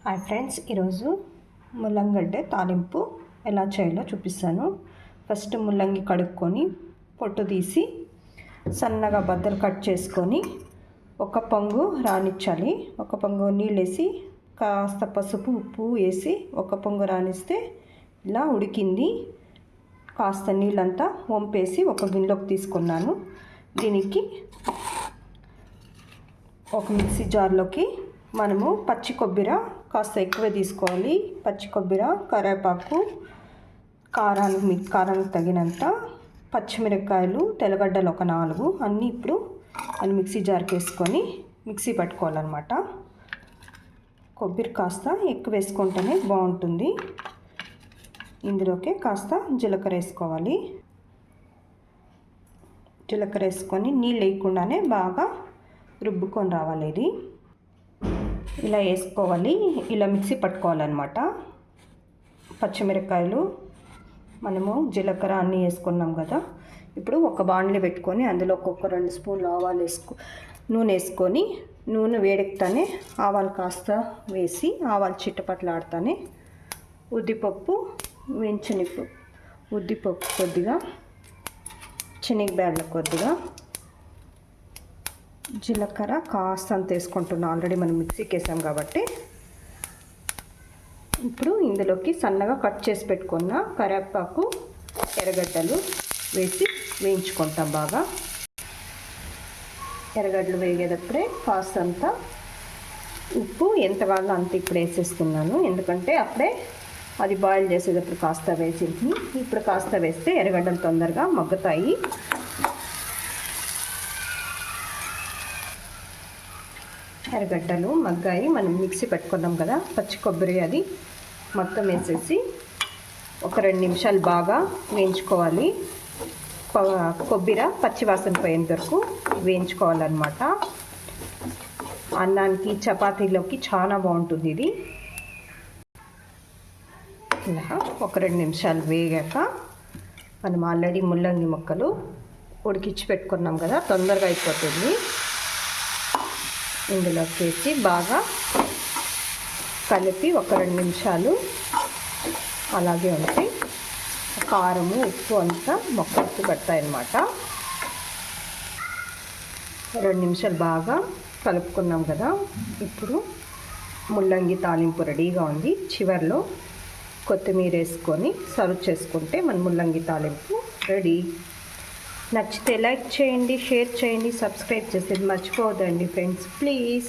Hi friends, ఈరోజు ముల్లంగడ్డ తాలింపు ఎలా చేయాలో చూపిస్తాను. ఫస్ట్ ముల్లంగి కడుక్కొని పొట్టు తీసి సన్నగా బద్దలు కట్ చేసుకొని ఒక పొంగు రానిచ్చాలి. ఒక పొంగు నీళ్ళు వేసి కాస్త పసుపు ఉప్పు వేసి ఒక పొంగు రానిస్తే ఇలా ఉడికింది. కాస్త నీళ్ళంతా వంపేసి ఒక గిన్నెలోకి తీసుకున్నాను. దీనికి ఒక మిక్సీ జార్లోకి మనము పచ్చి కొబ్బరి కాస్త ఎక్కువ తీసుకోవాలి. పచ్చి కొబ్బరి, కరివేపాకు, కారానికి తగినంత, పచ్చిమిరపకాయలు, తెల్లగడ్డలు ఒక 4 అన్నీ ఇప్పుడు అది మిక్సీ జార్కి వేసుకొని మిక్సీ పట్టుకోవాలన్నమాట. కొబ్బరి కాస్త ఎక్కువ వేసుకుంటేనే బాగుంటుంది. ఇందులోకి కాస్త జీలకర్ర వేసుకోవాలి. జీలకర్ర వేసుకొని నీళ్ళు వేయకుండానే బాగా రుబ్బుకొని రావాలి. ఇది ఇలా వేసుకోవాలి. ఇలా మిక్సీ పట్టుకోవాలన్నమాట. పచ్చిమిరపకాయలు, మనము జీలకర్ర అన్నీ వేసుకున్నాం కదా. ఇప్పుడు ఒక బాండ్లీ పెట్టుకొని అందులో ఒక 2 స్పూన్లు ఆవాలు నూనె వేసుకొని నూనె వేడెక్కుతానే ఆవాలు కాస్త వేసి ఆవాలు చిట్టపట్లాడుతానే ఉద్దిపప్పు కొద్దిగా, శనగబ్యాళ్ళు కొద్దిగా, జీలకర్ర కాస్త అంత వేసుకుంటున్నాం. ఆల్రెడీ మనం మిక్సీకి వేసాం కాబట్టి. ఇప్పుడు ఇందులోకి సన్నగా కట్ చేసి పెట్టుకున్న కరివేపాకు, ఎర్రగడ్డలు వేసి వేయించుకుంటాం బాగా. ఎర్రగడ్డలు వేగేటప్పుడే కాస్త అంత ఉప్పు ఎంత కావాలో అంత ఇప్పుడు వేసేస్తున్నాను. ఎందుకంటే అప్పుడే అది బాయిల్ చేసేటప్పుడు కాస్త వేసింది. ఇప్పుడు కాస్త వేస్తే ఎర్రగడ్డలు తొందరగా మగ్గుతాయి. ఎర్రగడ్డలు మగ్గాయి. మనం మిక్సీ పెట్టుకున్నాం కదా పచ్చి కొబ్బరి, అది మొత్తం వేసేసి ఒక 2 నిమిషాలు బాగా వేయించుకోవాలి. కొబ్బరి పచ్చివాసన పోయేంత వరకు వేయించుకోవాలన్నమాట. అన్నానికి, చపాతీలోకి చాలా బాగుంటుంది ఇది. ఇలా ఒక 2 నిమిషాలు వేగాక మనం ఆల్రెడీ ముల్లంగి ముక్కలు ఉడికించి పెట్టుకున్నాం కదా, తొందరగా అయిపోతుంది. ఇందులోకి వేసి బాగా కలిపి ఒక 2 నిమిషాలు అలాగే ఉంటే కారము, ఉప్పు అంతా మొక్కకి పడతాయన్నమాట. 2 నిమిషాలు బాగా కలుపుకున్నాం కదా. ఇప్పుడు ముల్లంగి తాలింపు రెడీగా ఉంది. చివరిలో కొత్తిమీర వేసుకొని సర్వ్ చేసుకుంటే మన ముల్లంగి తాలింపు రెడీ. నచ్చితే లైక్ చేయండి, షేర్ చేయండి, సబ్స్క్రైబ్ చేసేది మర్చిపోవద్దండి ఫ్రెండ్స్, ప్లీజ్.